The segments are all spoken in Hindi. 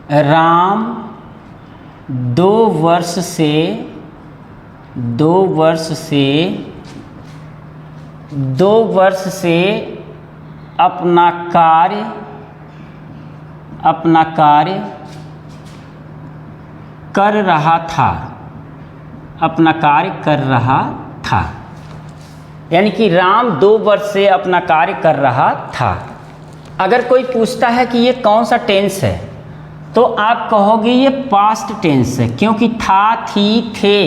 राम 2 वर्ष से अपना कार्य कर रहा था। यानी कि राम 2 वर्ष से अपना कार्य कर रहा था। अगर कोई पूछता है कि ये कौन सा टेंस है, तो आप कहोगे ये पास्ट टेंस है, क्योंकि था, थी, थे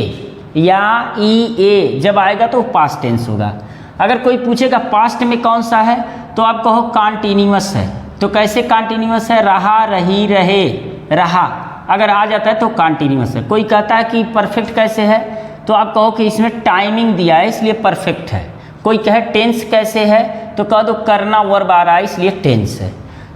या ई, ए जब आएगा तो पास्ट टेंस होगा। अगर कोई पूछेगा पास्ट में कौन सा है, तो आप कहो कॉन्टिन्यूअस है। तो कैसे कॉन्टिन्यूअस है? रहा, रही, रहे, रहा अगर आ जाता है तो कॉन्टिन्यूअस है। कोई कहता है कि परफेक्ट कैसे है, तो आप कहो कि इसमें टाइमिंग दिया है इसलिए परफेक्ट है। कोई कहे टेंस कैसे है, तो कह दो करना वर्ब आ रहा है इसलिए टेंस है।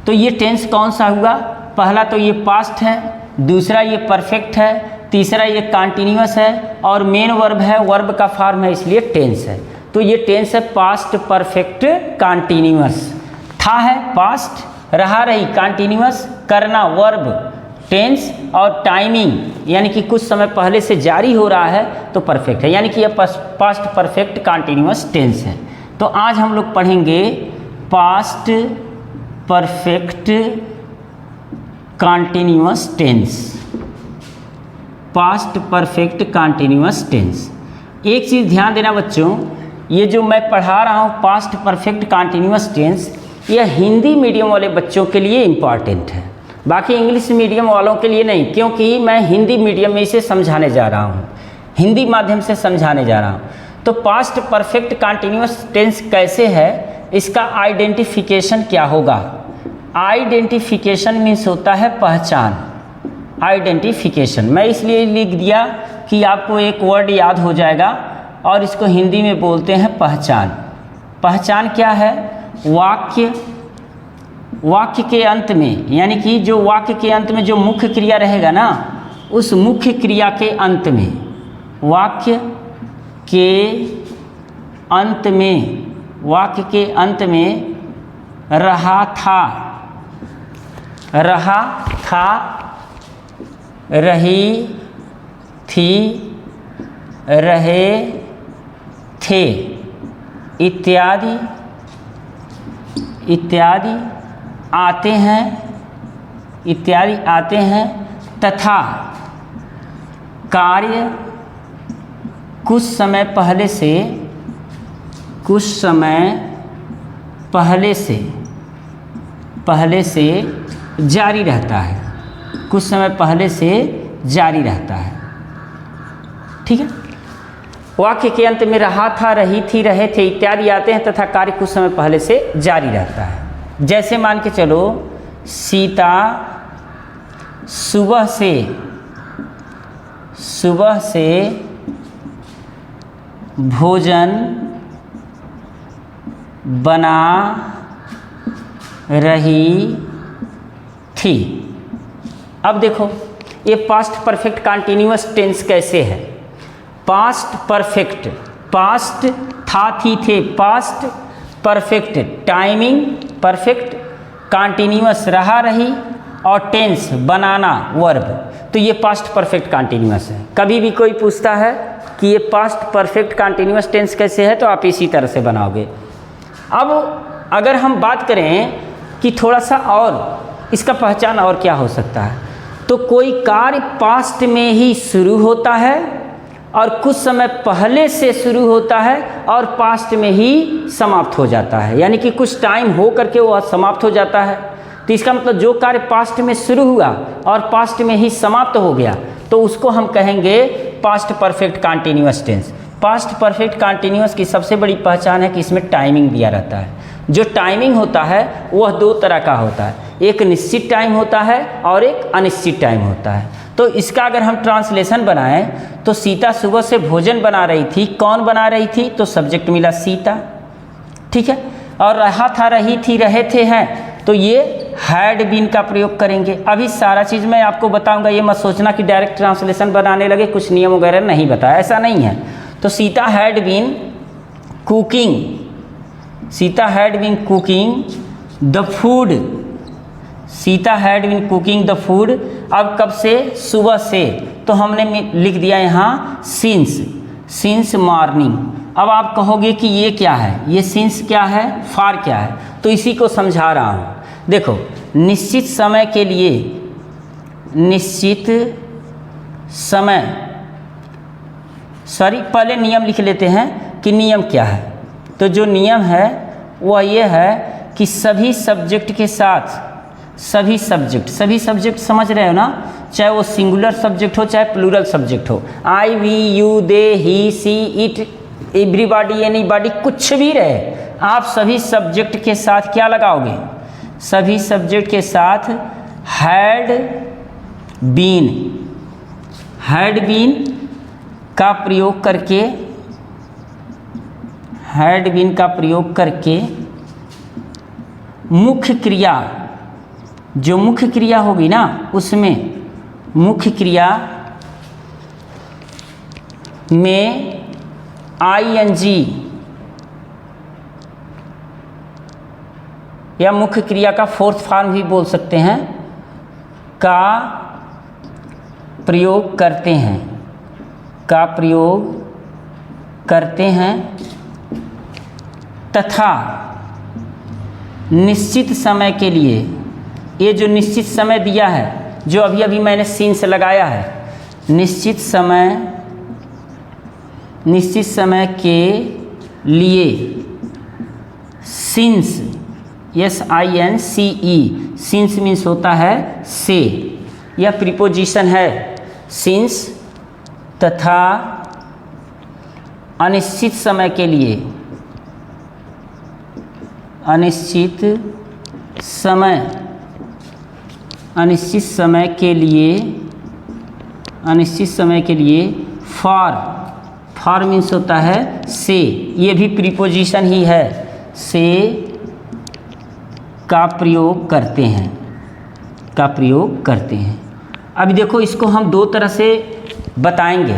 तो ये टेंस कौन सा हुआ? पहला तो ये पास्ट है, दूसरा ये परफेक्ट है, तीसरा ये कॉन्टिन्यूअस है और मेन वर्ब है, वर्ब का फॉर्म है इसलिए टेंस है। तो ये टेंस है पास्ट परफेक्ट कॉन्टिन्यूअस। था है पास्ट, रहा रही कॉन्टिन्यूअस, करना वर्ब टेंस और टाइमिंग यानी कि कुछ समय पहले से जारी हो रहा है तो परफेक्ट है, यानी कि यह पास्ट परफेक्ट कॉन्टिन्यूअस टेंस है। तो आज हम लोग पढ़ेंगे past perfect continuous tense. Past perfect continuous tense. एक चीज़ ध्यान देना बच्चों, ये जो मैं पढ़ा रहा हूँ पास्ट परफेक्ट कॉन्टिन्यूअस टेंस, यह हिंदी मीडियम वाले बच्चों के लिए इम्पॉर्टेंट है, बाकी इंग्लिश मीडियम वालों के लिए नहीं, क्योंकि मैं हिंदी मीडियम में इसे समझाने जा रहा हूँ, हिंदी माध्यम से समझाने जा रहा हूँ। तो पास्ट परफेक्ट कॉन्टिन्यूअस टेंस कैसे है, इसका आइडेंटिफिकेशन क्या होगा? आइडेंटिफिकेशन मीन्स होता है पहचान। आइडेंटिफिकेशन मैं इसलिए लिख दिया कि आपको एक वर्ड याद हो जाएगा, और इसको हिंदी में बोलते हैं पहचान। पहचान क्या है? वाक्य के अंत में, यानी कि जो वाक्य के अंत में जो मुख्य क्रिया रहेगा ना, उस मुख्य क्रिया के अंत में, वाक्य के अंत में रहा था, रही थी, रहे थे इत्यादि आते हैं तथा कार्य कुछ समय पहले से जारी रहता है। कुछ समय पहले से जारी रहता है। ठीक है। वाक्य के अंत में रहा था, रही थी, रहे थे इत्यादि आते हैं तथा कार्य कुछ समय पहले से जारी रहता है। जैसे मान के चलो, सीता सुबह से भोजन बना रही थी। अब देखो ये पास्ट परफेक्ट कॉन्टिन्यूअस टेंस कैसे है? पास्ट परफेक्ट, पास्ट था, थी, थे, past perfect, timing perfect, continuous रहा, रही और टेंस बनाना वर्ब। तो ये पास्ट परफेक्ट कॉन्टिन्यूअस है। कभी भी कोई पूछता है कि ये पास्ट परफेक्ट कॉन्टिन्यूअस टेंस कैसे है, तो आप इसी तरह से बनाओगे। अब अगर हम बात करें कि थोड़ा सा और इसका पहचान और क्या हो सकता है, तो कोई कार्य पास्ट में ही शुरू होता है और कुछ समय पहले से शुरू होता है और पास्ट में ही समाप्त हो जाता है, यानी कि कुछ टाइम हो करके वह समाप्त हो जाता है। तो इसका मतलब जो कार्य पास्ट में शुरू हुआ और पास्ट में ही समाप्त हो गया, तो उसको हम कहेंगे past perfect continuous tense. Past perfect continuous की सबसे बड़ी पहचान है कि इसमें टाइमिंग दिया रहता है। जो टाइमिंग होता है वह दो तरह का होता है, एक निश्चित टाइम होता है और एक अनिश्चित टाइम होता है। तो इसका अगर हम ट्रांसलेशन बनाएं तो सीता सुबह से भोजन बना रही थी, कौन बना रही थी? तो सब्जेक्ट मिला सीता, ठीक है। और रहा था, रही थी, रहे थे हैं, तो ये हैड बीन का प्रयोग करेंगे। अभी सारा चीज़ मैं आपको बताऊंगा, ये मत सोचना कि डायरेक्ट ट्रांसलेशन बनाने लगे, कुछ नियम वगैरह नहीं बताया, ऐसा नहीं है। तो Sita had been cooking, Sita had been cooking the food Sita had been cooking the food. अब कब से? सुबह से, तो हमने लिख दिया यहाँ सिंस मॉर्निंग। अब आप कहोगे कि ये क्या है, ये सिंस क्या है, फार क्या है, तो इसी को समझा रहा हूँ। देखो, निश्चित समय के लिए, निश्चित समय, सॉरी पहले नियम लिख लेते हैं कि नियम क्या है। तो जो नियम है वह ये है कि सभी सब्जेक्ट के साथ, सभी सब्जेक्ट समझ रहे हो ना, चाहे वो सिंगुलर सब्जेक्ट हो चाहे प्लूरल सब्जेक्ट हो, I, we, you, they, he, she, it, everybody, anybody, कुछ भी रहे, आप सभी सब्जेक्ट के साथ क्या लगाओगे? सभी सब्जेक्ट के साथ हैड बीन का प्रयोग करके, हैड बीन का प्रयोग करके मुख्य क्रिया, जो मुख्य क्रिया होगी ना, उसमें मुख्य क्रिया में आईएनजी या मुख्य क्रिया का फोर्थ फॉर्म भी बोल सकते हैं, का प्रयोग करते हैं, का प्रयोग करते हैं तथा निश्चित समय के लिए, ये जो निश्चित समय दिया है, जो अभी अभी मैंने सीन से लगाया है, निश्चित समय के लिए सिंस, SINCE, सिंस मीन्स होता है से, यह प्रीपोजिशन है, सिंस तथा अनिश्चित समय के लिए, अनिश्चित समय के लिए फॉर मीन्स होता है से, ये भी प्रीपोजिशन ही है, से का प्रयोग करते हैं, अभी देखो इसको हम दो तरह से बताएंगे।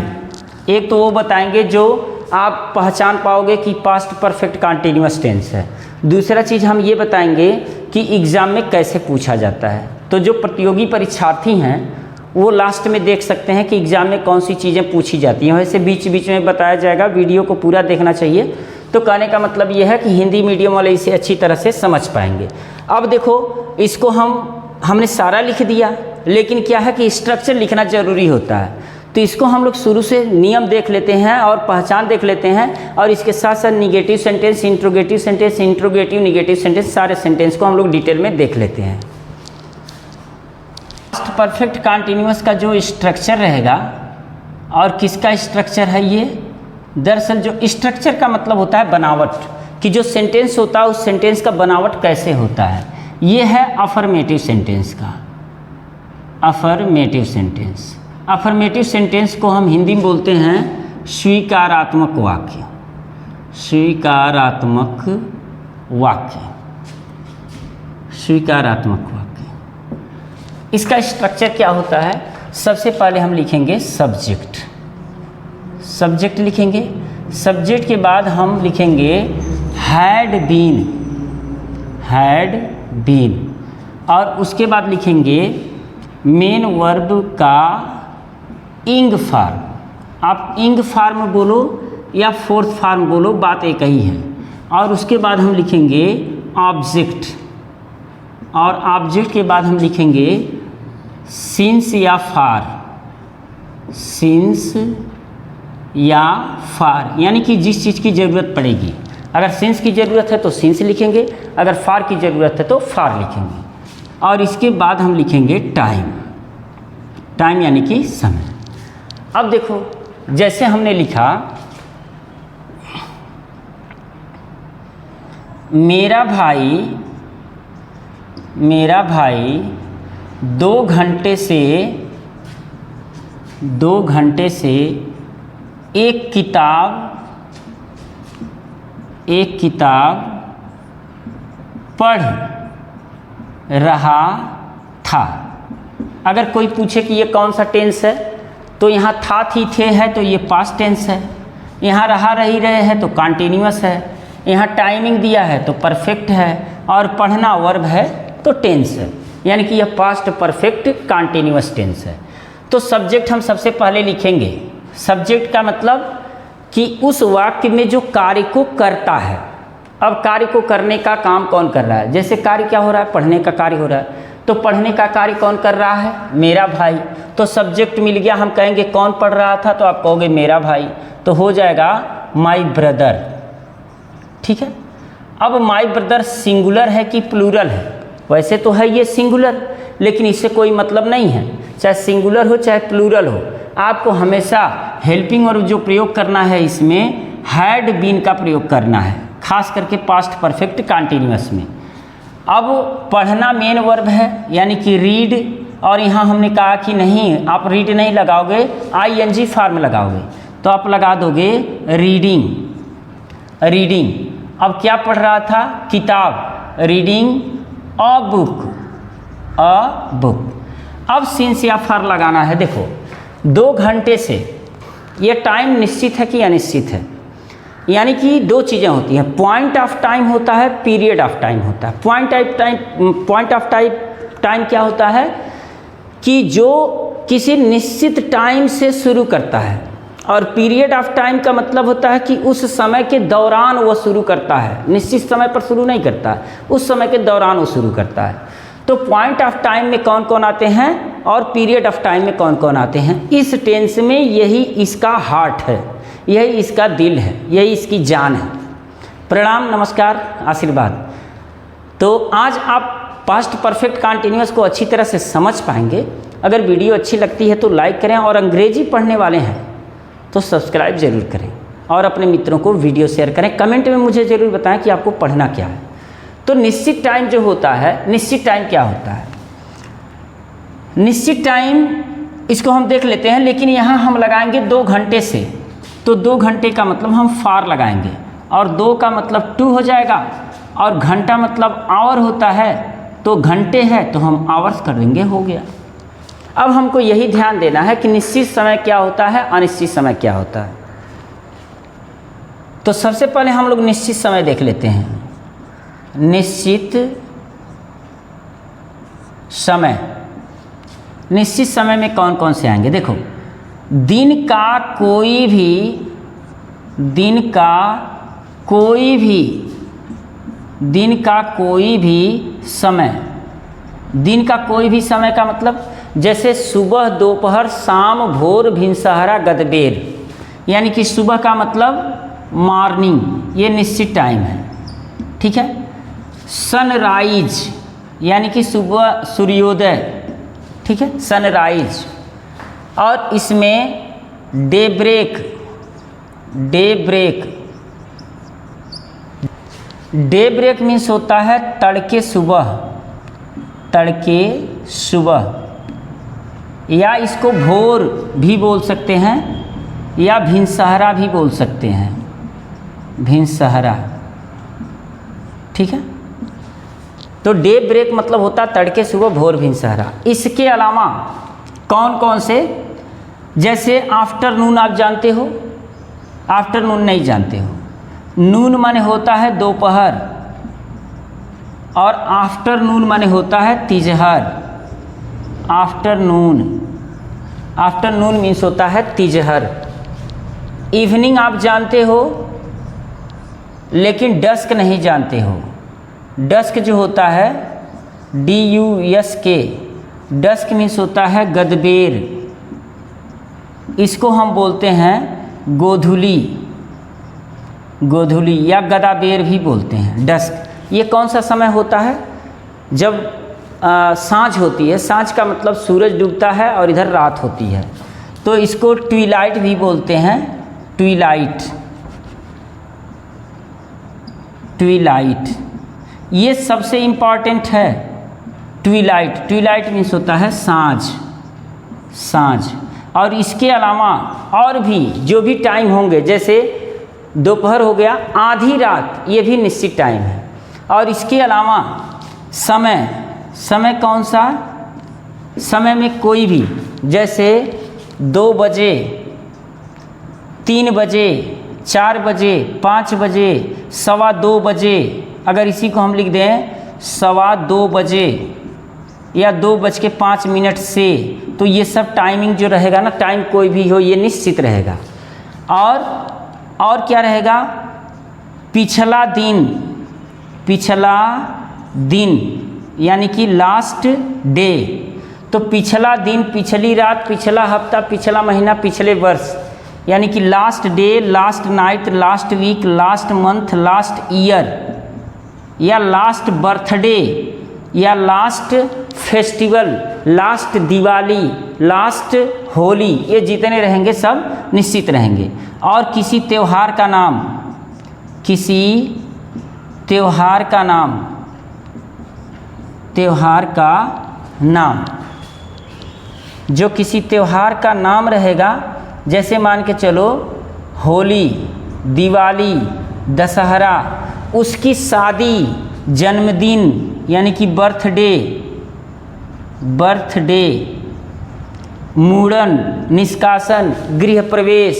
एक तो वो बताएंगे जो आप पहचान पाओगे कि पास्ट परफेक्ट कंटीन्यूअस टेंस है। दूसरा चीज़ हम ये बताएंगे कि एग्ज़ाम में कैसे पूछा जाता है। तो जो प्रतियोगी परीक्षार्थी हैं वो लास्ट में देख सकते हैं कि एग्ज़ाम में कौन सी चीज़ें पूछी जाती हैं, वैसे बीच बीच में बताया जाएगा, वीडियो को पूरा देखना चाहिए। तो कहने का मतलब ये है कि हिंदी मीडियम वाले इसे अच्छी तरह से समझ पाएंगे। अब देखो, इसको हमने सारा लिख दिया, लेकिन क्या है कि स्ट्रक्चर लिखना ज़रूरी होता है। तो इसको हम लोग शुरू से नियम देख लेते हैं और पहचान देख लेते हैं, और इसके साथ साथ negative sentence, interrogative sentence, interrogative negative sentence, सारे सेंटेंस को हम लोग डिटेल में देख लेते हैं। पास्ट परफेक्ट कंटीन्यूअस का जो स्ट्रक्चर रहेगा, और किसका स्ट्रक्चर है ये? दरअसल जो स्ट्रक्चर का मतलब होता है बनावट, कि जो सेंटेंस होता है उस सेंटेंस का बनावट कैसे होता है। ये है अफर्मेटिव सेंटेंस का, अफर्मेटिव सेंटेंस। अफर्मेटिव सेंटेंस को हम हिंदी में बोलते हैं स्वीकारात्मक वाक्य, स्वीकारात्मक वाक्य, स्वीकारात्मक वाक्य। इसका स्ट्रक्चर क्या होता है? सबसे पहले हम लिखेंगे सब्जेक्ट, सब्जेक्ट लिखेंगे, सब्जेक्ट के बाद हम लिखेंगे हैड बीन, और उसके बाद लिखेंगे मेन वर्ब का इंग फार्म। आप इंग फार्म बोलो या फोर्थ फार्म बोलो, बात एक ही है। और उसके बाद हम लिखेंगे ऑब्जेक्ट, और ऑब्जेक्ट के बाद हम लिखेंगे सिंस या फार, सिंस या फार, यानी कि जिस चीज़ की ज़रूरत पड़ेगी। अगर सिंस की ज़रूरत है तो सिंस लिखेंगे, अगर फार की ज़रूरत है तो फार लिखेंगे। और इसके बाद हम लिखेंगे टाइम, टाइम यानी कि समय। अब देखो, जैसे हमने लिखा मेरा भाई 2 घंटे से एक किताब पढ़ रहा था। अगर कोई पूछे कि ये कौन सा टेंस है, तो यहाँ था, थी, थे है तो ये पास्ट टेंस है, यहाँ रहा, रही, रहे है तो कंटीन्यूअस है, यहाँ टाइमिंग दिया है तो परफेक्ट है, और पढ़ना वर्ब है तो टेंस है। यानी कि यह पास्ट परफेक्ट कंटीन्यूअस टेंस है। तो सब्जेक्ट हम सबसे पहले लिखेंगे। सब्जेक्ट का मतलब कि उस वाक्य में जो कार्य को करता है। अब कार्य को करने का काम कौन कर रहा है? जैसे कार्य क्या हो रहा है? पढ़ने का कार्य हो रहा है। तो पढ़ने का कार्य कौन कर रहा है? मेरा भाई। तो सब्जेक्ट मिल गया। हम कहेंगे कौन पढ़ रहा था, तो आप कहोगे मेरा भाई, तो हो जाएगा माई ब्रदर। ठीक है। अब माई ब्रदर सिंगुलर है कि प्लूरल है? वैसे तो है ये सिंगुलर, लेकिन इससे कोई मतलब नहीं है। चाहे सिंगुलर हो चाहे प्लूरल हो, आपको हमेशा हेल्पिंग वर्ब जो प्रयोग करना है इसमें हैड बीन का प्रयोग करना है, खास करके पास्ट परफेक्ट कंटीन्यूअस में। अब पढ़ना मेन वर्ब है, यानी कि रीड, और यहाँ हमने कहा कि नहीं, आप रीड नहीं लगाओगे, ING फॉर्म लगाओगे, तो आप लगा दोगे रीडिंग। रीडिंग, अब क्या पढ़ रहा था? किताब, reading a book. A book. अब सिंस या फॉर लगाना है। देखो 2 घंटे से, ये टाइम निश्चित है कि अनिश्चित है? यानी कि 2 चीज़ें होती हैं, पॉइंट ऑफ टाइम होता है, पीरियड ऑफ टाइम होता है। पॉइंट ऑफ टाइम क्या होता है कि जो किसी निश्चित टाइम से शुरू करता है, और पीरियड ऑफ टाइम का मतलब होता है कि उस समय के दौरान वो शुरू करता है, निश्चित समय पर शुरू नहीं करता है, उस समय के दौरान वो शुरू करता है। तो पॉइंट ऑफ टाइम में कौन कौन आते हैं और पीरियड ऑफ टाइम में कौन कौन आते हैं? इस टेंस में यही इसका हार्ट है, यही इसका दिल है, यही इसकी जान है। प्रणाम, नमस्कार, आशीर्वाद। तो आज आप पास्ट परफेक्ट कंटीन्यूअस को अच्छी तरह से समझ पाएंगे। अगर वीडियो अच्छी लगती है तो लाइक करें, और अंग्रेजी पढ़ने वाले हैं तो सब्सक्राइब जरूर करें, और अपने मित्रों को वीडियो शेयर करें। कमेंट में मुझे ज़रूर बताएं कि आपको पढ़ना क्या है। तो निश्चित टाइम जो होता है, निश्चित टाइम क्या होता है? निश्चित टाइम इसको हम देख लेते हैं, लेकिन यहाँ हम लगाएंगे 2 घंटे से। तो 2 घंटे का मतलब हम फार लगाएंगे, और 2 का मतलब 2 हो जाएगा, और घंटा मतलब आवर होता है, तो घंटे है तो हम आवर्स कर देंगे, हो गया। अब हमको यही ध्यान देना है कि निश्चित समय क्या होता है, अनिश्चित समय क्या होता है। तो सबसे पहले हम लोग निश्चित समय देख लेते हैं। निश्चित समय, निश्चित समय में कौन कौन से आएंगे? देखो, दिन का कोई भी समय। दिन का कोई भी समय का मतलब जैसे सुबह, दोपहर, शाम, भोर, भिनसहरा, गदबेर, यानी कि सुबह का मतलब मॉर्निंग, ये निश्चित टाइम है। ठीक है। सनराइज, यानी कि सुबह सूर्योदय। ठीक है, सनराइज। और इसमें daybreak. Daybreak means होता है तड़के सुबह, या इसको भोर भी बोल सकते हैं, या भिनसहरा भी बोल सकते हैं, भिनसहरा। ठीक है। तो डे ब्रेक मतलब होता है तड़के सुबह, भोर, भिनसहरा। इसके अलावा कौन कौन से? जैसे आफ्टरनून, आप जानते हो? आफ्टरनून नहीं जानते हो? नून माने होता है दोपहर, और आफ्टरनून माने होता है तिजहर। आफ्टरनून मीन्स होता है तिजहर। इवनिंग आप जानते हो, लेकिन डस्क नहीं जानते हो। डस्क जो होता है DUSK, डस्क मीन्स होता है गदबेर। इसको हम बोलते हैं गोधूली, या गदाबेर भी बोलते हैं। डस्क ये कौन सा समय होता है? जब सांझ होती है। सांझ का मतलब सूरज डूबता है और इधर रात होती है, तो इसको ट्विलाइट भी बोलते हैं। ट्विलाइट ये सबसे इम्पॉर्टेंट है। ट्विलाइट मीन्स होता है सांझ। और इसके अलावा और भी जो भी टाइम होंगे, जैसे दोपहर हो गया, आधी रात, ये भी निश्चित टाइम है। और इसके अलावा समय कौन सा? समय में कोई भी, जैसे 2 बजे, 3 बजे, 4 बजे, 5 बजे, 2:15 बजे। अगर इसी को हम लिख दें 2:15 बजे, या 2:05 से, तो ये सब टाइमिंग जो रहेगा ना, टाइम कोई भी हो ये निश्चित रहेगा। और क्या रहेगा, पिछला दिन यानी कि लास्ट डे। तो पिछला दिन, पिछली रात, पिछला हफ्ता, पिछला महीना, पिछले वर्ष, यानी कि last day, last night, last week, last month, last year, या लास्ट बर्थडे, या last festival, last Diwali, last Holi, ये जितने रहेंगे सब निश्चित रहेंगे। और किसी त्योहार का नाम, जो किसी त्योहार का नाम रहेगा, जैसे मान के चलो होली, दिवाली, दशहरा, उसकी शादी, जन्मदिन यानी कि बर्थडे, मूड़न, निष्कासन, गृह प्रवेश,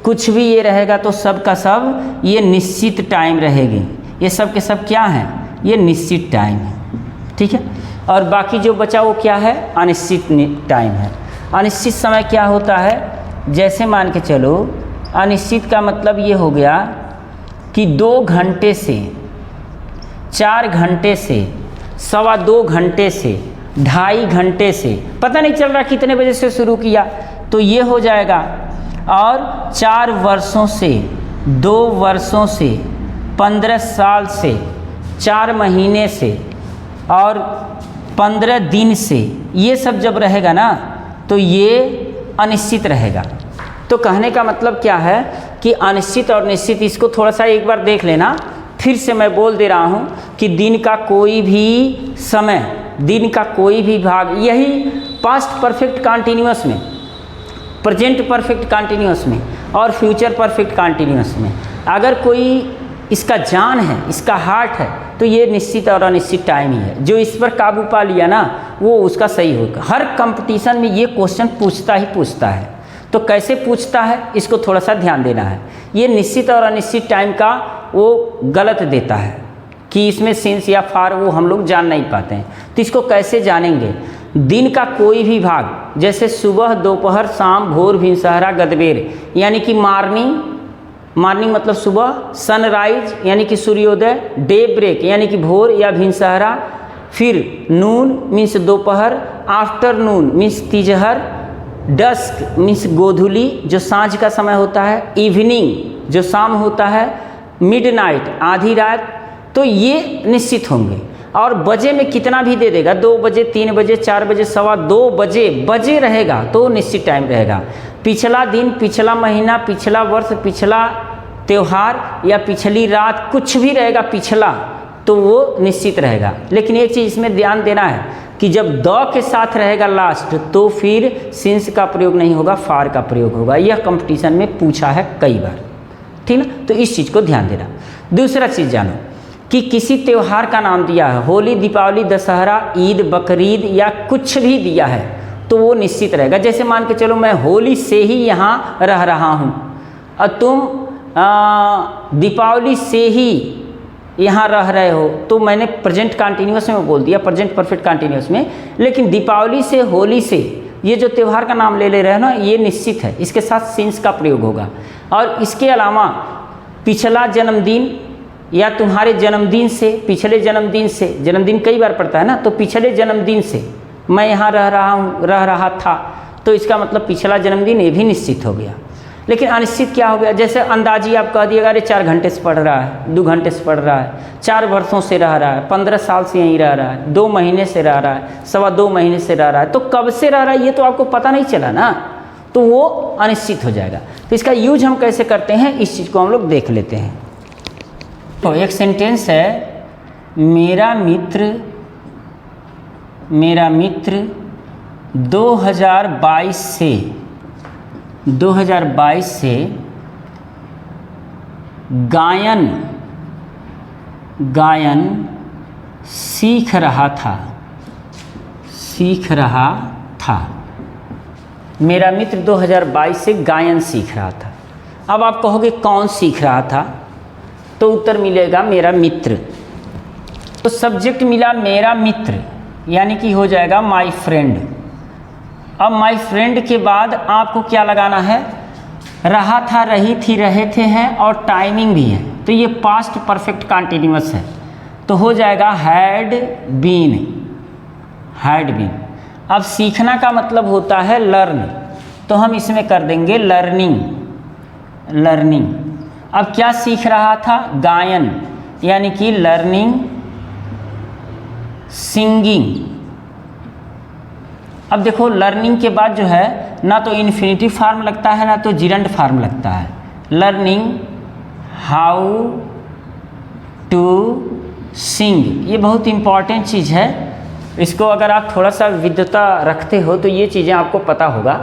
कुछ भी ये रहेगा तो सब का सब ये निश्चित टाइम रहेंगे। ये सब के सब क्या हैं, ये निश्चित टाइम है, ठीक है। और बाकी जो बचा वो क्या है, अनिश्चित टाइम है। अनिश्चित समय क्या होता है, जैसे मान के चलो अनिश्चित का मतलब ये हो गया कि 2 घंटे से, 4 घंटे से, 2.25 घंटे से, 2.5 घंटे से, पता नहीं चल रहा कितने बजे से शुरू किया, तो ये हो जाएगा। और 4 वर्षों से, 2 वर्षों से, 15 साल से, 4 महीने से और 15 दिन से, ये सब जब रहेगा ना तो ये अनिश्चित रहेगा। तो कहने का मतलब क्या है कि अनिश्चित और निश्चित, इसको थोड़ा सा एक बार देख लेना। फिर से मैं बोल दे रहा हूँ कि दिन का कोई भी समय, दिन का कोई भी भाग, यही पास्ट परफेक्ट कंटीन्यूअस में, प्रेजेंट परफेक्ट कंटीन्यूअस में और फ्यूचर परफेक्ट कंटीन्यूअस में अगर कोई इसका जान है, इसका हार्ट है, तो ये निश्चित और अनिश्चित टाइम ही है। जो इस पर काबू पा लिया ना वो उसका सही होगा। हर कंपटीशन में ये क्वेश्चन पूछता है। तो कैसे पूछता है इसको थोड़ा सा ध्यान देना है। ये निश्चित और अनिश्चित टाइम का वो गलत देता है कि इसमें सिंस या फार वो हम लोग जान नहीं पाते हैं। तो इसको कैसे जानेंगे, दिन का कोई भी भाग, जैसे सुबह, दोपहर, शाम, भोर, भिनसहरा, गदबेर, यानी कि मॉर्निंग मतलब सुबह, सनराइज यानी कि सूर्योदय, डे ब्रेक यानी कि भोर या भिनसहरा, फिर नून मीन्स दोपहर, आफ्टरनून मीन्स तिजहर, डस्क मीन्स गोधूली जो सांझ का समय होता है, इवनिंग जो शाम होता है, मिडनाइट आधी रात। तो ये निश्चित होंगे। और बजे में कितना भी दे देगा, 2 बजे, 3 बजे, 4 बजे, 2:15 बजे रहेगा तो निश्चित टाइम रहेगा। पिछला दिन, पिछला महीना, पिछला वर्ष, पिछला त्यौहार या पिछली रात, कुछ भी रहेगा पिछला, तो वो निश्चित रहेगा। लेकिन एक चीज़ इसमें ध्यान देना है कि जब द के साथ रहेगा लास्ट तो फिर सिंस का प्रयोग नहीं होगा, फार का प्रयोग होगा। यह कंपटीशन में पूछा है कई बार, ठीक ना। तो इस चीज़ को ध्यान देना। दूसरा चीज़ जानो कि किसी त्यौहार का नाम दिया है, होली, दीपावली, दशहरा, ईद, बकरीद या कुछ भी दिया है तो वो निश्चित रहेगा। जैसे मान के चलो मैं होली से ही यहाँ रह रहा हूँ और तुम दीपावली से ही यहाँ रह रहे हो, तो मैंने प्रेजेंट कंटिन्यूअस में बोल दिया, प्रेजेंट परफेक्ट कंटिन्यूअस में। लेकिन दीपावली से, होली से, ये जो त्यौहार का नाम ले रहे हो ना, ये निश्चित है, इसके साथ सिंस का प्रयोग होगा। और इसके अलावा पिछला जन्मदिन या तुम्हारे जन्मदिन से, पिछले जन्मदिन से, जन्मदिन कई बार पड़ता है ना, तो पिछले जन्मदिन से मैं यहाँ रह रहा था, तो इसका मतलब पिछला जन्मदिन ये भी निश्चित हो गया। लेकिन अनिश्चित क्या हो गया, जैसे अंदाजी आप कह दिएगा अरे 4 घंटे से पढ़ रहा है, 2 घंटे से पढ़ रहा है, 4 वर्षों से रह रहा है, 15 साल से यहीं रह रहा है, 2 महीने से रह रहा है, 2.25 महीने से रह रहा है, तो कब से रह रहा है ये तो आपको पता नहीं चला ना, तो वो अनिश्चित हो जाएगा। तो इसका यूज हम कैसे करते हैं इस चीज़ को हम लोग देख लेते हैं। तो एक सेंटेंस है, मेरा मित्र 2022 से गायन सीख रहा था। मेरा मित्र 2022 से गायन सीख रहा था। अब आप कहोगे कौन सीख रहा था, तो उत्तर मिलेगा मेरा मित्र। तो सब्जेक्ट मिला मेरा मित्र, यानी कि हो जाएगा माई फ्रेंड। अब माई फ्रेंड के बाद आपको क्या लगाना है, रहा था, रही थी, रहे थे हैं और टाइमिंग भी है, तो ये पास्ट परफेक्ट कंटिन्यूअस है, तो हो जाएगा हैड बीन, हैड बीन। अब सीखना का मतलब होता है लर्न, तो हम इसमें कर देंगे लर्निंग, लर्निंग। अब क्या सीख रहा था, गायन, यानी कि लर्निंग सिंगिंग। अब देखो लर्निंग के बाद जो है ना तो इन्फिनिटिव फार्म लगता है ना तो जिरंड फार्म लगता है। लर्निंग हाउ टू सिंग, ये बहुत इम्पॉर्टेंट चीज़ है, इसको अगर आप थोड़ा सा विद्वता रखते हो तो ये चीज़ें आपको पता होगा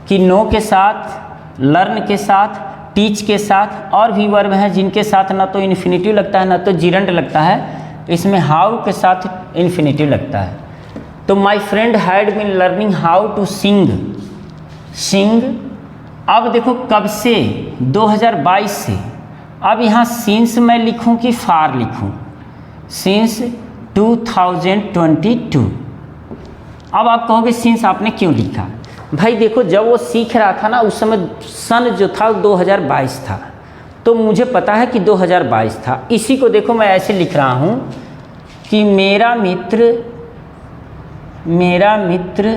कि नो के साथ, लर्न के साथ, टीच के साथ और भी वर्ब हैं जिनके साथ ना तो इन्फिनिटिव लगता है ना तो जिरंड लगता है, इसमें हाउ के साथ इन्फिनिटिव लगता है। तो my friend had been learning how to sing, sing. अब देखो कब से, 2022 से। अब यहाँ सिंस मैं लिखूँ कि फार लिखूँ, सिंस 2022। अब आप कहोगे सिंस आपने क्यों लिखा, भाई देखो जब वो सीख रहा था ना उस समय सन जो था 2022 था, तो मुझे पता है कि 2022 था, इसी को देखो मैं ऐसे लिख रहा हूँ कि मेरा मित्र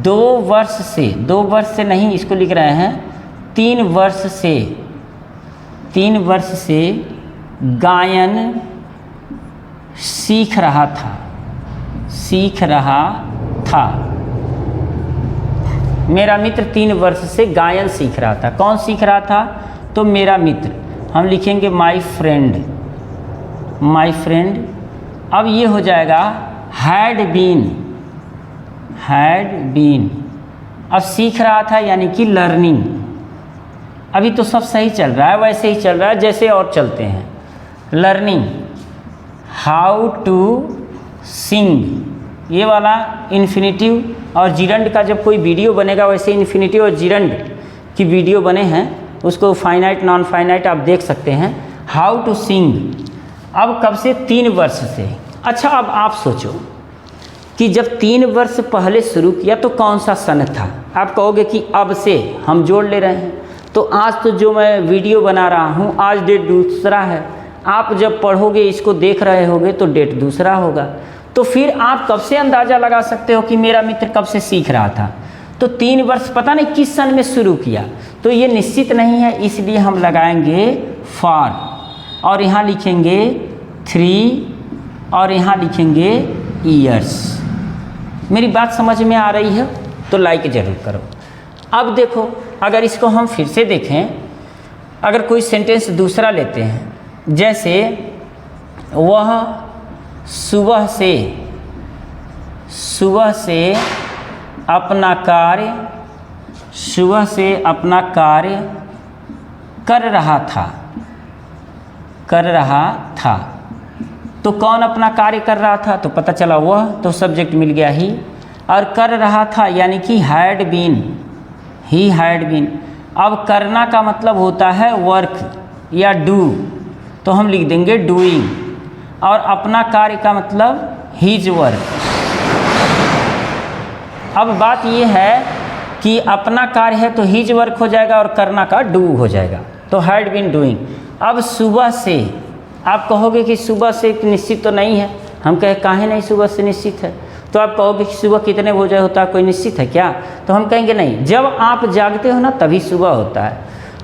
2 वर्ष से, 2 वर्ष से नहीं, इसको लिख रहे हैं 3 वर्ष से गायन सीख रहा था। मेरा मित्र 3 वर्ष से गायन सीख रहा था। कौन सीख रहा था, तो मेरा मित्र, हम लिखेंगे माई फ्रेंड, माई फ्रेंड। अब ये हो जाएगा हैड बीन। अब सीख रहा था यानी कि लर्निंग। अभी तो सब सही चल रहा है, वैसे ही चल रहा है जैसे और चलते हैं। लर्निंग हाउ टू सिंग, ये वाला इन्फिनिटिव और जिरंड का जब कोई वीडियो बनेगा, वैसे इन्फिनिटिव और जिरंड की वीडियो बने हैं, उसको फाइनाइट नॉन फाइनाइट आप देख सकते हैं। हाउ टू सिंग, अब कब से, 3 वर्ष से। अच्छा अब आप सोचो कि जब 3 वर्ष पहले शुरू किया तो कौन सा सन था, आप कहोगे कि अब से हम जोड़ ले रहे हैं, तो आज तो जो मैं वीडियो बना रहा हूँ आज डेट दूसरा है, आप जब पढ़ोगे इसको देख रहे होगे तो डेट दूसरा होगा, तो फिर आप कब से अंदाज़ा लगा सकते हो कि मेरा मित्र कब से सीख रहा था। तो 3 वर्ष पता नहीं किस सन में शुरू किया, तो ये निश्चित नहीं है, इसलिए हम लगाएंगे फॉर और यहाँ लिखेंगे 3 और यहाँ लिखेंगे ईयर्स। मेरी बात समझ में आ रही है तो लाइक ज़रूर करो। अब देखो अगर इसको हम फिर से देखें, अगर कोई सेंटेंस दूसरा लेते हैं, जैसे वह सुबह से अपना कार्य कर रहा था। तो कौन अपना कार्य कर रहा था, तो पता चला वह, तो सब्जेक्ट मिल गया ही, और कर रहा था यानी कि had been, he had been. अब करना का मतलब होता है वर्क या डू, तो हम लिख देंगे डूइंग, और अपना कार्य का मतलब हीज वर्क। अब बात ये है कि अपना कार्य है तो हीज वर्क हो जाएगा और करना का डू हो जाएगा, तो हैड बीन डूइंग। अब सुबह से, आप कहोगे कि सुबह से निश्चित तो नहीं है, हम कहें काहे नहीं सुबह से निश्चित है, तो आप कहोगे कि सुबह कितने बजे होता है, कोई निश्चित है क्या, तो हम कहेंगे नहीं, जब आप जागते हो ना तभी सुबह होता है।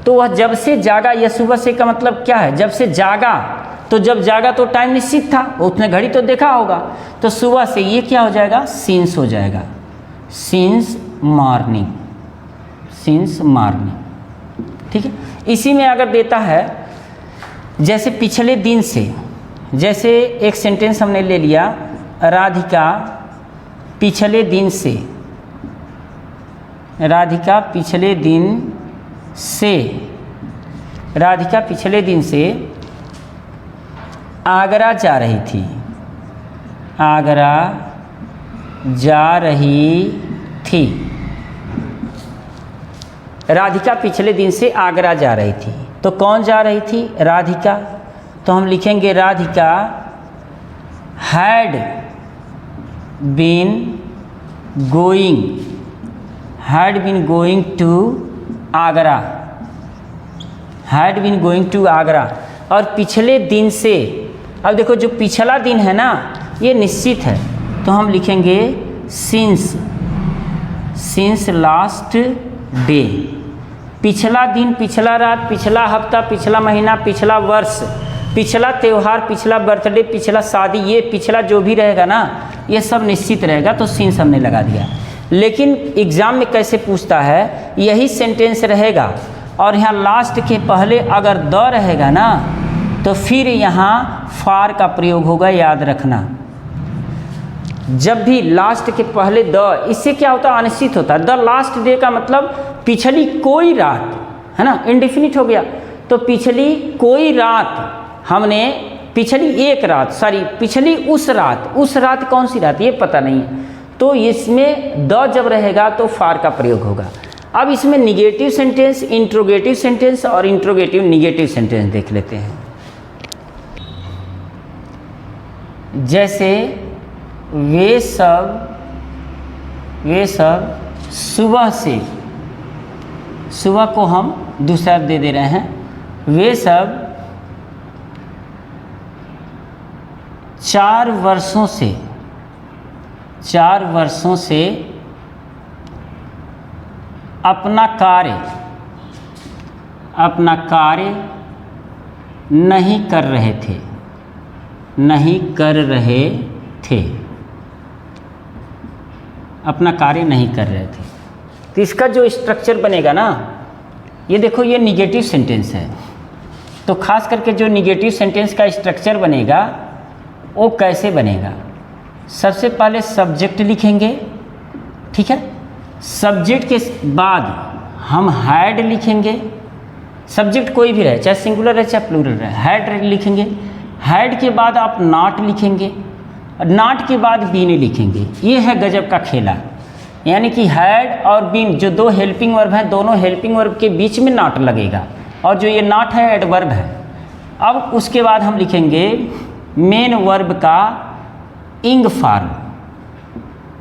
तो वह जब से जागा, या सुबह से का मतलब क्या है, जब से जागा, तो जब जागा तो टाइम निश्चित था, उसने घड़ी तो देखा होगा, तो सुबह से ये क्या हो जाएगा, सिंस हो जाएगा, सिंस मॉर्निंग, ठीक है। इसी में अगर देता है जैसे पिछले दिन से, जैसे एक सेंटेंस हमने ले लिया, राधिका पिछले दिन से, राधिका पिछले दिन से आगरा जा रही थी, राधिका पिछले दिन से आगरा जा रही थी, तो कौन जा रही थी, राधिका, तो हम लिखेंगे Radhika had been going to Agra, had been going to Agra. और पिछले दिन से, अब देखो जो पिछला दिन है ना ये निश्चित है, तो हम लिखेंगे सिंस लास्ट डे। पिछला दिन, पिछला रात, पिछला हफ्ता, पिछला महीना, पिछला वर्ष, पिछला त्यौहार, पिछला बर्थडे, पिछला शादी, ये पिछला जो भी रहेगा ना ये सब निश्चित रहेगा, तो सिंस हमने लगा दिया। लेकिन एग्ज़ाम में कैसे पूछता है, यही सेंटेंस रहेगा और यहाँ लास्ट के पहले अगर द रहेगा ना तो फिर यहाँ फार का प्रयोग होगा, याद रखना। जब भी लास्ट के पहले द, इससे क्या होता है, अनिश्चित होता है। द लास्ट डे का मतलब पिछली कोई रात, है ना, इंडेफिनिट हो गया। तो पिछली कोई रात, हमने पिछली एक रात, पिछली उस रात कौन सी रात ये पता नहीं है, तो इसमें द जब रहेगा तो फार का प्रयोग होगा। अब इसमें निगेटिव सेंटेंस, इंट्रोगेटिव सेंटेंस और इंट्रोगेटिव निगेटिव सेंटेंस देख लेते हैं। जैसे वे सब सुबह से, सुबह को हम दूसरा दे रहे हैं, वे सब 4 वर्षों से अपना कार्य नहीं कर रहे थे, अपना कार्य नहीं कर रहे थे। तो इसका जो स्ट्रक्चर बनेगा ना, ये देखो ये निगेटिव सेंटेंस है, तो खास करके जो निगेटिव सेंटेंस का स्ट्रक्चर बनेगा वो कैसे बनेगा। सबसे पहले सब्जेक्ट लिखेंगे, ठीक है, सब्जेक्ट के बाद हम हैड लिखेंगे, सब्जेक्ट कोई भी रहे, चाहे सिंगुलर रहे चाहे प्लूरल रहे, हैड लिखेंगे। हैड के बाद आप नॉट लिखेंगे, नॉट के बाद बीन लिखेंगे। ये है गजब का खेला, यानी कि हैड और बीन जो दो हेल्पिंग वर्ब हैं, दोनों हेल्पिंग वर्ब के बीच में नॉट लगेगा, और जो ये नॉट है एडवर्ब है। अब उसके बाद हम लिखेंगे मेन वर्ब का इंग फॉर्म,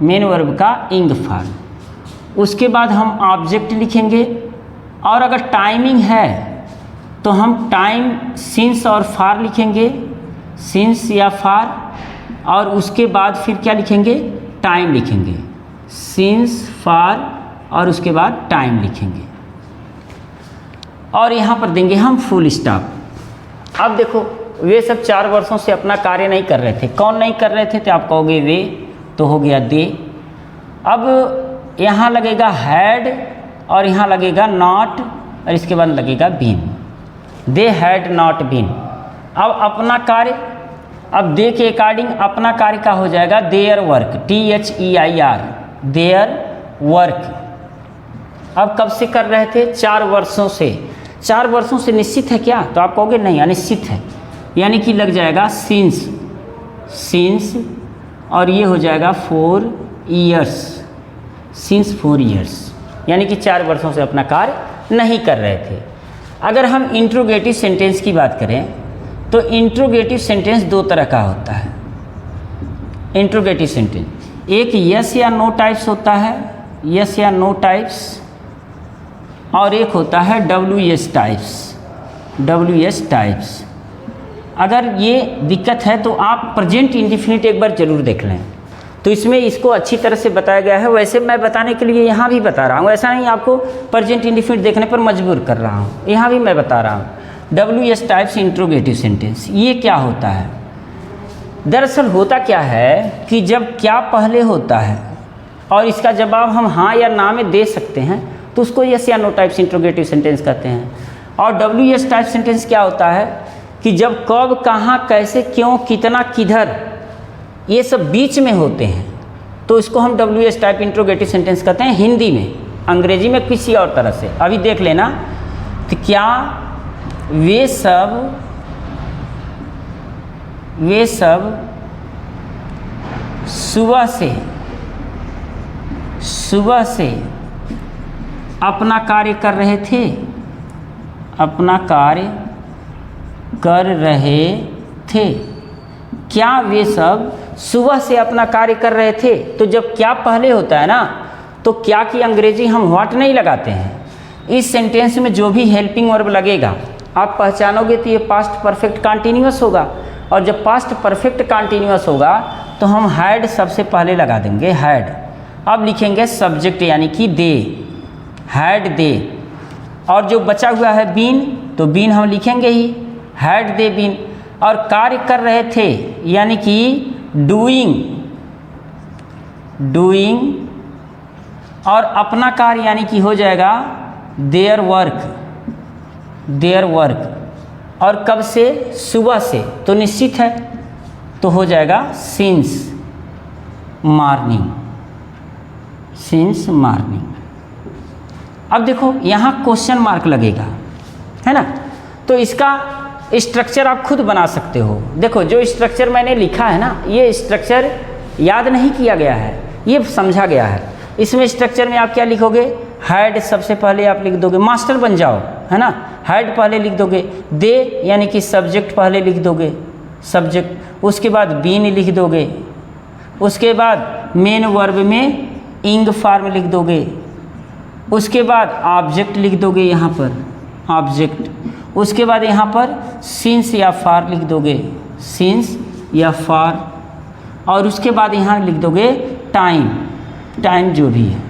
मेन वर्ब का इंग फॉर्म। उसके बाद हम ऑब्जेक्ट लिखेंगे, और अगर टाइमिंग है तो हम टाइम सिंस और फार लिखेंगे, सिंस या फार, और उसके बाद फिर क्या लिखेंगे, टाइम लिखेंगे, सिंस फार, और उसके बाद टाइम लिखेंगे, और यहाँ पर देंगे हम फुल स्टॉप। अब देखो वे सब 4 वर्षों से अपना कार्य नहीं कर रहे थे, कौन नहीं कर रहे थे, तो आप कहोगे वे, तो हो गया दे। अब यहाँ लगेगा हैड, और यहाँ लगेगा नॉट, और इसके बाद लगेगा been, they had not been. अब अपना कार्य, अब दे के अकॉर्डिंग अपना कार्य का हो जाएगा their work, THEIR, their work. अब कब से कर रहे थे, 4 वर्षों से। 4 वर्षों से निश्चित है क्या, तो आप कहोगे नहीं, अनिश्चित है, यानी कि लग जाएगा सिंस, और ये हो जाएगा 4 ईयर्स, सिंस 4 ईयर्स, यानी कि 4 वर्षों से अपना कार्य नहीं कर रहे थे। अगर हम इंट्रोगेटिव सेंटेंस की बात करें तो इंट्रोगेटिव सेंटेंस 2 तरह का होता है। इंट्रोगेटिव सेंटेंस, एक यस या नो टाइप्स होता है, यस या नो टाइप्स, और एक होता है WS टाइप्स। अगर ये दिक्कत है तो आप प्रेजेंट इंडेफिनिट एक बार ज़रूर देख लें, तो इसमें इसको अच्छी तरह से बताया गया है। वैसे मैं बताने के लिए यहाँ भी बता रहा हूँ, ऐसा नहीं आपको प्रेजेंट इंडेफिनिट देखने पर मजबूर कर रहा हूँ, यहाँ भी मैं बता रहा हूँ। WS टाइप्स इंट्रोगेटिव सेंटेंस, ये क्या होता है, दरअसल होता क्या है कि जब क्या पहले होता है और इसका जवाब हम हाँ या ना में दे सकते हैं, तो उसको यस या नो टाइप्स इंट्रोगेटिव सेंटेंस कहते हैं। और WS टाइप सेंटेंस क्या होता है कि जब कब, कहाँ, कैसे, क्यों, कितना, किधर, ये सब बीच में होते हैं, तो इसको हम WS टाइप इंट्रोगेटिव सेंटेंस कहते हैं हिंदी में। अंग्रेजी में किसी और तरह से, अभी देख लेना। तो क्या वे सब सुबह से अपना कार्य कर रहे थे, अपना कार्य कर रहे थे। क्या वे सब सुबह से अपना कार्य कर रहे थे? तो जब क्या पहले होता है ना, तो क्या की अंग्रेजी हम व्हाट नहीं लगाते हैं। इस सेंटेंस में जो भी हेल्पिंग वर्ब लगेगा आप पहचानोगे तो ये पास्ट परफेक्ट कंटिन्यूअस होगा, और जब पास्ट परफेक्ट कंटिन्यूअस होगा तो हम हैड सबसे पहले लगा देंगे, हैड। अब लिखेंगे सब्जेक्ट यानी कि दे, हैड दे, और जो बचा हुआ है बीन, तो बीन हम लिखेंगे ही, हैड दे बीन। और कार्य कर रहे थे यानी कि डूइंग, डूइंग, और अपना कार्य यानी कि हो जाएगा देयर वर्क, देयर वर्क। और कब से? सुबह से, तो निश्चित है, तो हो जाएगा सिंस मॉर्निंग, सिंस मॉर्निंग। अब देखो यहाँ क्वेश्चन मार्क लगेगा, है ना, तो इसका स्ट्रक्चर आप खुद बना सकते हो। देखो जो स्ट्रक्चर मैंने लिखा है ना, ये स्ट्रक्चर याद नहीं किया गया है, ये समझा गया है। इसमें स्ट्रक्चर में आप क्या लिखोगे? हैड सबसे पहले आप लिख दोगे, मास्टर बन जाओ, है ना, हैड पहले लिख दोगे, दे यानी कि सब्जेक्ट पहले लिख दोगे, सब्जेक्ट, उसके बाद बीन लिख दोगे, उसके बाद मेन वर्ब में इंग फॉर्म लिख दोगे, उसके बाद ऑब्जेक्ट लिख दोगे यहाँ पर, ऑब्जेक्ट, उसके बाद यहाँ पर सिंस या फॉर लिख दोगे, सिंस या फॉर, और उसके बाद यहाँ लिख दोगे टाइम, टाइम जो भी है,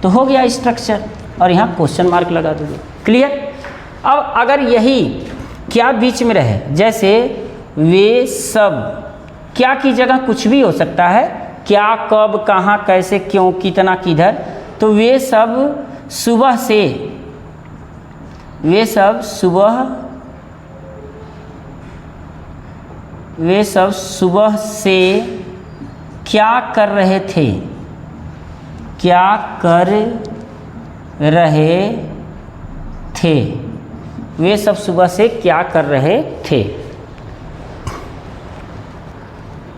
तो हो गया स्ट्रक्चर, और यहाँ क्वेश्चन मार्क लगा दोगे। क्लियर? अब अगर यही क्या बीच में रहे, जैसे वे सब, क्या की जगह कुछ भी हो सकता है, क्या, कब, कहाँ, कैसे, क्यों, कितना, किधर, तो वे सब सुबह से, वे सब सुबह, वे सब सुबह से क्या कर रहे थे, क्या कर रहे थे, वे सब सुबह से क्या कर रहे थे,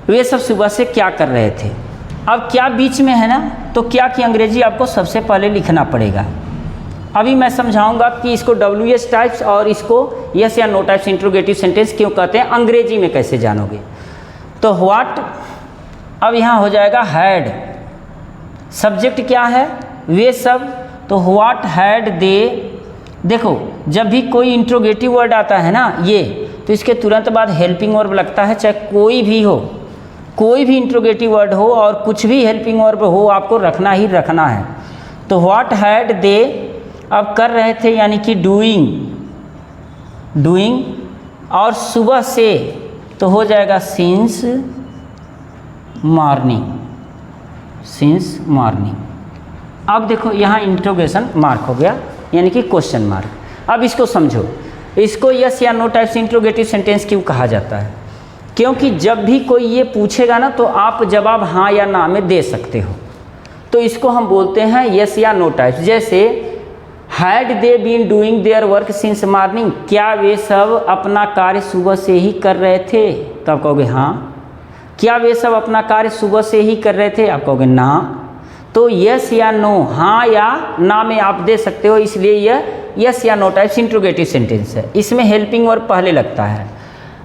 वे सब सुबह से क्या कर रहे थे। अब क्या बीच में है ना, तो क्या की अंग्रेजी आपको सबसे पहले लिखना पड़ेगा। अभी मैं समझाऊंगा कि इसको WH टाइप्स और इसको यस या नो टाइप्स इंट्रोगेटिव सेंटेंस क्यों कहते हैं, अंग्रेजी में कैसे जानोगे। तो व्हाट, अब यहाँ हो जाएगा हैड, सब्जेक्ट क्या है, वे सब, तो व्हाट हैड दे। देखो जब भी कोई इंट्रोगेटिव वर्ड आता है ना ये, तो इसके तुरंत बाद हेल्पिंग वर्ब लगता है, चाहे कोई भी हो, कोई भी इंट्रोगेटिव वर्ड हो और कुछ भी हेल्पिंग वर्ब हो, आपको रखना ही रखना है। तो व्हाट हैड दे, अब कर रहे थे यानी कि डूइंग, डूइंग, और सुबह से तो हो जाएगा सिंस मॉर्निंग, सिंस मॉर्निंग। अब देखो यहाँ इंट्रोगेशन मार्क हो गया यानी कि क्वेश्चन मार्क। अब इसको समझो, इसको यस या नो टाइप्स इंट्रोगेटिव सेंटेंस क्यों कहा जाता है, क्योंकि जब भी कोई ये पूछेगा ना तो आप जवाब हाँ या ना में दे सकते हो, तो इसको हम बोलते हैं यस या नो टाइप्स। जैसे had they been doing their work since morning, क्या वे सब अपना कार्य सुबह से ही कर रहे थे, तो आप कहोगे हाँ। क्या वे सब अपना कार्य सुबह से ही कर रहे थे, आप कहोगे ना। तो यस या नो, हाँ या ना में आप दे सकते हो, इसलिए यह यस या नो टाइप्स इंट्रोगेटिव सेंटेंस है। इसमें हेल्पिंग वर्ब पहले लगता है,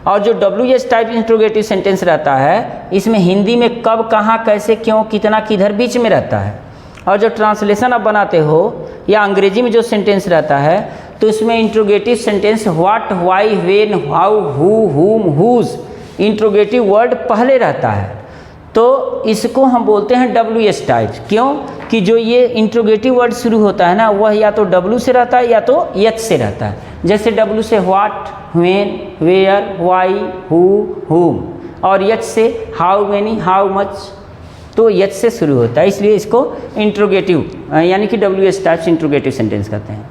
और जो WH टाइप इंट्रोगेटिव सेंटेंस रहता है इसमें हिंदी में कब, कहाँ, कैसे, क्यों, कितना, किधर बीच में रहता है। और जो ट्रांसलेशन आप बनाते हो या अंग्रेजी में जो सेंटेंस रहता है तो इसमें interrogative sentence what, why, when, how, who, हुम, हुज, इंट्रोगेटिव वर्ड पहले रहता है, तो इसको हम बोलते हैं WH टाइप्स। क्यों कि जो ये इंट्रोगेटिव वर्ड शुरू होता है ना वह या तो W से रहता है या तो H से रहता है। जैसे W से what, when, where, why, who, whom, और H से हाउ मेनी, हाउ मच, तो H से शुरू होता है, इसलिए इसको इंट्रोगेटिव यानी कि WH टाइप्स इंट्रोगेटिव सेंटेंस कहते हैं।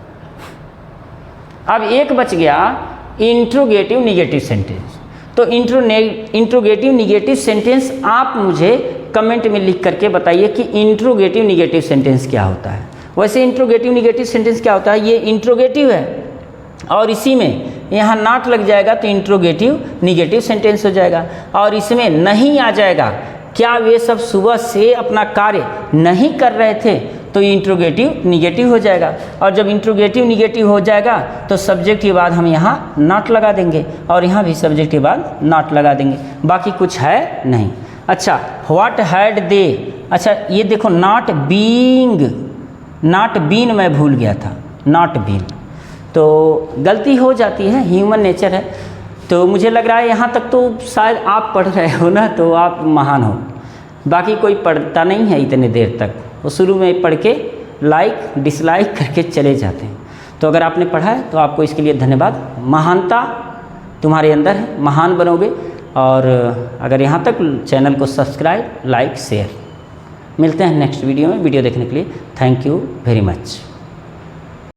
अब एक बच गया इंट्रोगेटिव निगेटिव सेंटेंस। तो इंट्रोगेटिव निगेटिव सेंटेंस आप मुझे कमेंट में लिख करके बताइए कि इंट्रोगेटिव निगेटिव सेंटेंस क्या होता है। वैसे इंट्रोगेटिव निगेटिव सेंटेंस क्या होता है, ये इंट्रोगेटिव है और इसी में यहाँ नॉट लग जाएगा तो इंट्रोगेटिव निगेटिव सेंटेंस हो जाएगा। और इसमें नहीं आ जाएगा, क्या वे सब सुबह से अपना कार्य नहीं कर रहे थे, तो ये इंट्रोगेटिव निगेटिव हो जाएगा, और जब इंट्रोगेटिव निगेटिव हो जाएगा तो सब्जेक्ट के बाद हम यहाँ नॉट लगा देंगे और यहाँ भी सब्जेक्ट के बाद नॉट लगा देंगे, बाकी कुछ है नहीं। अच्छा, व्हाट हैड दे, अच्छा ये देखो नॉट बीइंग, नॉट बीन मैं भूल गया था, नॉट बीन, तो गलती हो जाती है, ह्यूमन नेचर है। तो मुझे लग रहा है यहाँ तक तो शायद आप पढ़ रहे हो ना, तो आप महान हो, बाकी कोई पढ़ता नहीं है इतने देर तक, वो शुरू में पढ़ के लाइक डिसलाइक करके चले जाते हैं। तो अगर आपने पढ़ा है तो आपको इसके लिए धन्यवाद, महानता तुम्हारे अंदर है, महान बनोगे। और अगर यहाँ तक चैनल को सब्सक्राइब, लाइक, शेयर। मिलते हैं नेक्स्ट वीडियो में। वीडियो देखने के लिए थैंक यू वेरी मच।